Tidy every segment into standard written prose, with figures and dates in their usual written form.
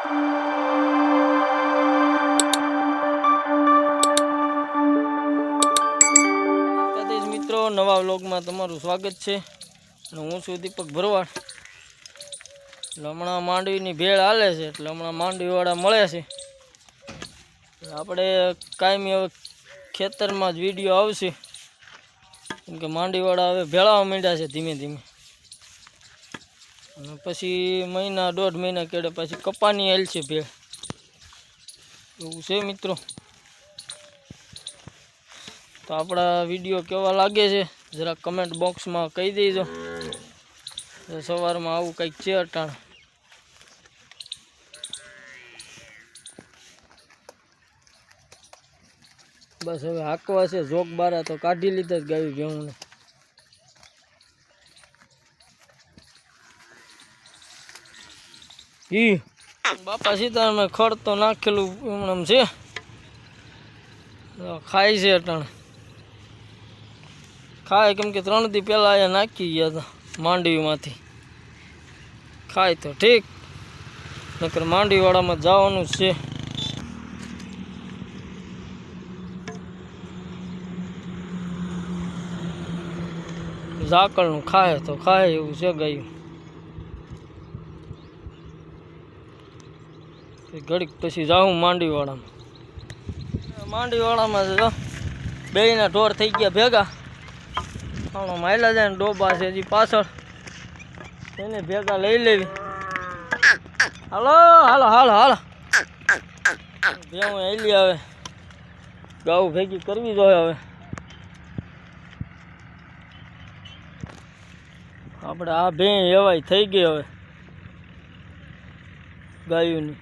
મિત્રો નવા વ્લોગમાં તમારું સ્વાગત છે અને હું છું દીપક ભરવાડ। હમણાં માંડવીની ભેળ હાલે છે એટલે હમણાં માંડવીવાળા મળે છે। આપણે કાયમી હવે ખેતરમાં જ વિડીયો આવશે કેમ કે માંડવીવાળા હવે ભેળાવા માંડ્યા છે ધીમે ધીમે। અને પછી મહિના દોઢ મહિના કેડે પછી કપાની હાલ છે ભેળ, એવું છે મિત્રો। તો આપણા વિડીયો કેવા લાગે છે જરા કમેન્ટ બોક્સમાં કહી દેજો। સવારમાં આવું કંઈક છે અટાણ। બસ હવે હાંકવા છે, જોક બારા તો કાઢી લીધા જ ગાયું ભેહુંને। ઈ બાપા સીતારામે ખડ તો નાખેલું એમનેમ છે, ખાય છે અટાણે ખાય કેમ કે 3 દી પહેલાં અહીંયા નાખી ગયા હતા માંડવીમાંથી। ખાય તો ઠીક, નકર માંડવીવાળામાં જવાનું જ છે। ઝાકળનું ખાય તો ખાય એવું છે ગાયું। ઘડીક પછી જાઉં માંડવીવાળામાં જો બેયના ઢોર થઈ ગયા ભેગા। આનો માયલા જાય ને ડોબા છે હજી પાછળ, એને ભેગા લઈ લેવી। હાલો હાલો હાલો હાલો ભેવું હેલી આવે, ગાઉ ભેગી કરવી જોઈએ હવે। આપણે આ ભે એવાય થઈ ગઈ હવે ગાયુંની।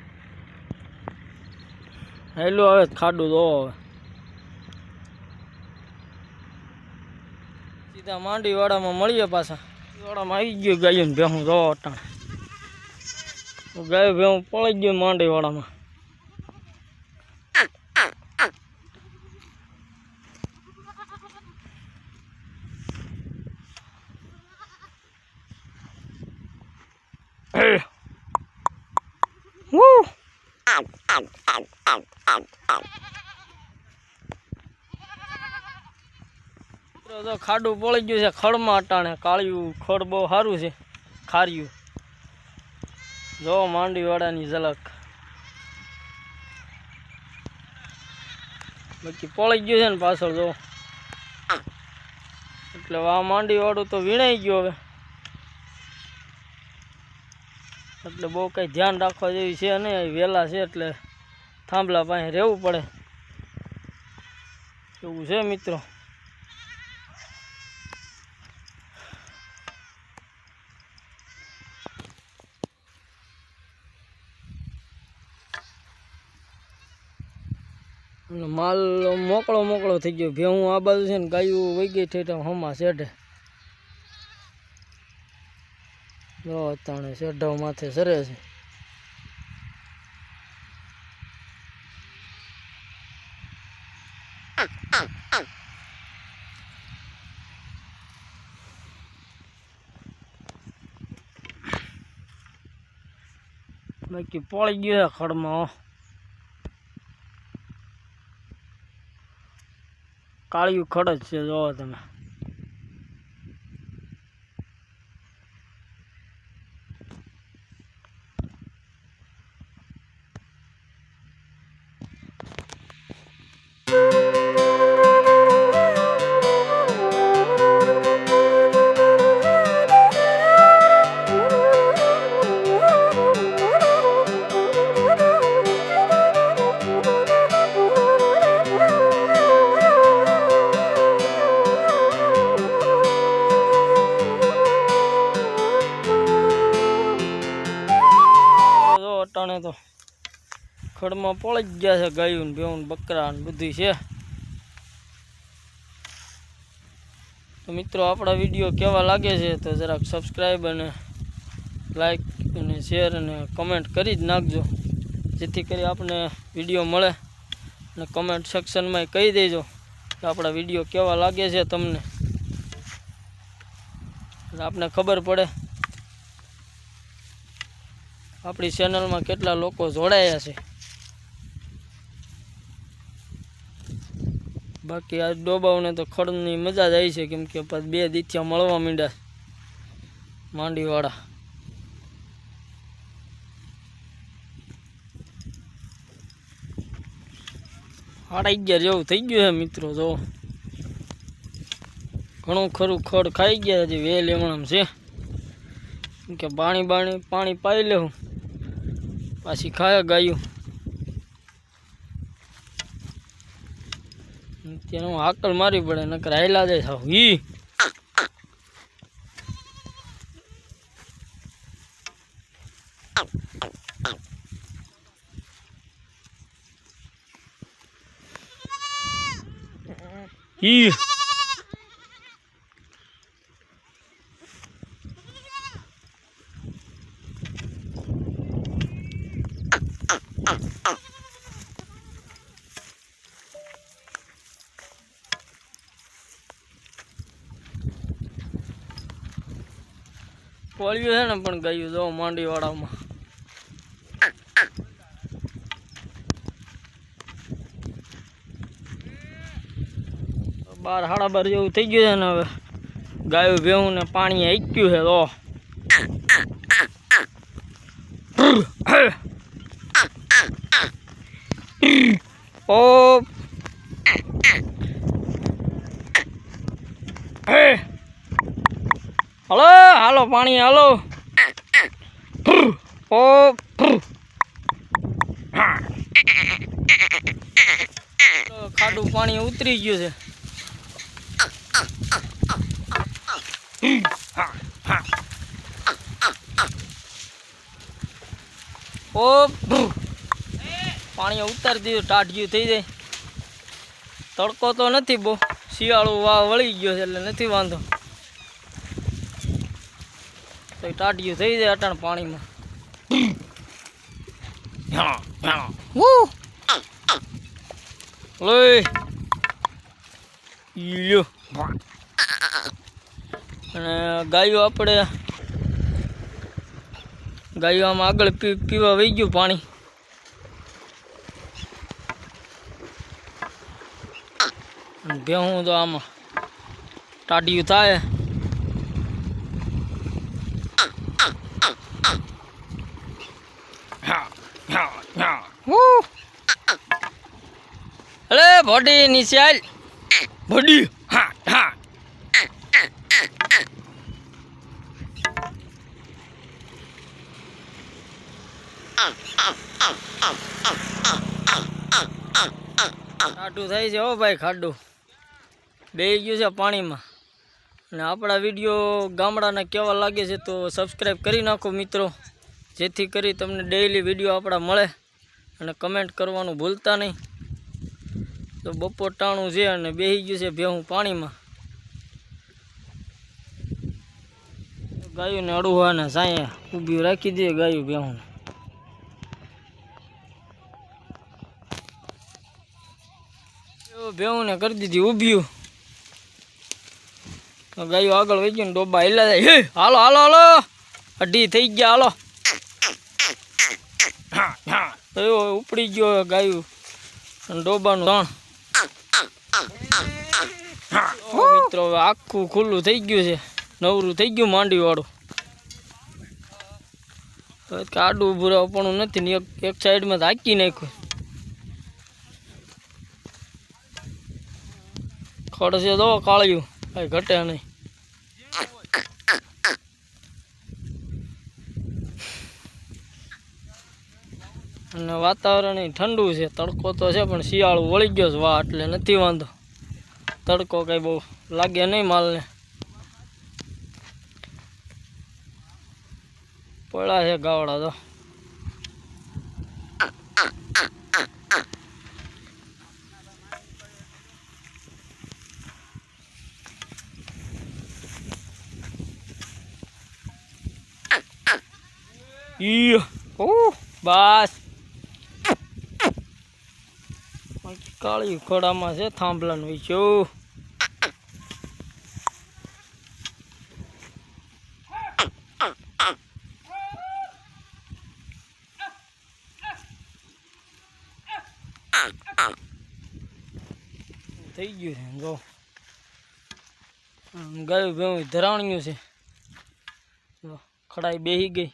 હેલું આવે ખાડું તો હવે સીધા માંડવીવાળામાં મળીએ પાછા। વાળામાં આવી ગયું ગાયું ભેહું જો અટાણ, ગાયું ભેહું પડી ગયું માંડવીવાળામાં। તો ખાડું પડી ગયું છે ખડમાં અટાણે, કાળિયું ખડ બહુ સારું છે ખાર્યું। જો માંડવીવાળાની ઝલક, બાકી પડી ગયું છે ને પાછળ જો, એટલે આ માંડવીવાળું તો વીણાઈ ગયું હવે, એટલે બહુ કંઈ ધ્યાન રાખવા જેવી છે નહીં। વહેલા છે એટલે થાંભલા પાસે રહેવું પડે એવું છે મિત્રો। માલ મોકળો થઈ ગયો, ભેહું આ બાજુ છે ને ગાયું વહી ગઈ ઠેઠ હમા શેઢે। જો અતાણે શેઢો માથે સરે છે। બાકી પડી ગયો છે ખડમાં, કાળિયું ખડ જ છે જોવો તમે। અટાણે તો ખડમાં પડી જ ગયા છે ગાયું ને ભેવું બકરા ને બધું છે। તો મિત્રો આપણા વિડીયો કેવા લાગે છે તો જરાક સબસ્ક્રાઈબ અને લાઈક અને શેર અને કમેન્ટ કરી જ નાખજો, જેથી કરી આપણે વિડીયો મળે। અને કમેન્ટ સેક્શનમાં કહી દેજો કે આપણા વિડીયો કેવા લાગે છે તમને, આપને ખબર પડે। આપણી ચેનલમાં કેટલા લોકો જોડાયા છે। બાકી આ ડોબાઓને તો ખડની મજા જ આવી છે, કેમ કે 2 દીથિયા મળવા માંડ્યા માંડીવાળા। 11:30 જેવું થઈ ગયું છે મિત્રો। જો ઘણું ખરું ખડ ખાઈ ગયા, હજી વેલ એમણામ છે, કેમ કે પાણી પાઈ લેવું પાછી ખાય ગાયું। તેનું હાકલ મારી પડે, નકર હાયલા જાય સાવ ઈ કોળિયું છે ને, પણ ગાયું જો માંડીવાળામાં 12:30 જેવું થઈ ગયું છે ને। હવે ગાયું ભેહું ને પાણી આવી ગયું છે। તો ઓ હાલો હાલો પાણી હાલો ઓ ખાડું પાણી ઉતરી ગયું છે। ઓ પાણી ઉતારી દીધું, ટાઢિયું થઈ જાય। તડકો તો નથી બહુ, શિયાળું વાવ વળી ગયો છે એટલે નથી વાંધો, તો ટાઢિયું થઈ જાય અટાણ પાણીમાં। અને ગાયો આમાં આગળ પીવા વહી ગયું પાણી। ભેહું તો આમાં ટાઢિયું થાય। અરે ભોડી નીચે આલ ભોડી ખાડું થાય છે હો ભાઈ, ખાડું બેહી ગયું છે પાણીમાં। અને આપણા વિડીયો ગામડાના કેવા લાગે છે તો સબસ્ક્રાઈબ કરી નાખો મિત્રો, જેથી કરી તમને ડેઈલી વિડીયો આપણા મળે। અને કમેન્ટ કરવાનું ભૂલતા નહીં। તો બપોર ટાણું છે અને બેહી ગયું છે ભેહું પાણીમાં। ગાયોને અડુવાને સાંયે ઊભી રાખી દે ગાયું ભેહું। ભેહું ને કરી દીધી ઊભ્યું, ગાયું આગળ વહી ગયું ને ડોબા હેલા જાય। હે હાલો હાલો હાલો અઢી થઈ ગયા હાલો। ઉપડી ગયો ગાયું ડોબાનું ધણ। મિત્રો આખું ખુલ્લું થઈ ગયું છે, નવરું થઈ ગયું માંડી વાળું। આડું ઊભું રહેવાનું નથી ને એક સાઈડમાં હાકી નાખ્યું। ખડ છે તો કાળિયું કઈ ઘટે નહીં। અને વાતાવરણ ઠંડુ છે, તડકો તો છે પણ શિયાળું વળી ગયો છે વાહ, એટલે નથી વાંધો। તડકો કઈ બહુ લાગે નહીં માલને। પડ્યા છે ગાવડા તો। બસ કાળી ખોડામાં છે થાંભલાનું વીછું। થઈ ગયું છે જો ગાયું ભેવું ધરાવણ્યું છે જો ખડાઈ બેહી ગઈ.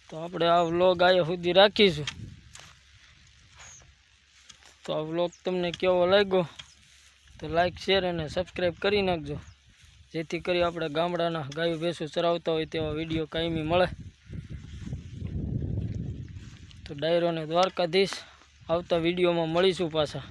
તો આપણે આ વ્લોગ આયા સુધી રાખીશું. તો આ વ્લોગ તમને કેવો લાગ્યો તો લાઈક શેર અને સબસ્ક્રાઈબ કરી નાખજો, જેથી કરી આપણે ગામડાના ગાયું ભેંસું ચરાવતા હોય તેવા વિડીયો કાયમી મળે. તો ડાયરો ને દ્વારકાધીશ. આવતા વિડીયોમાં મળીશું પાછા.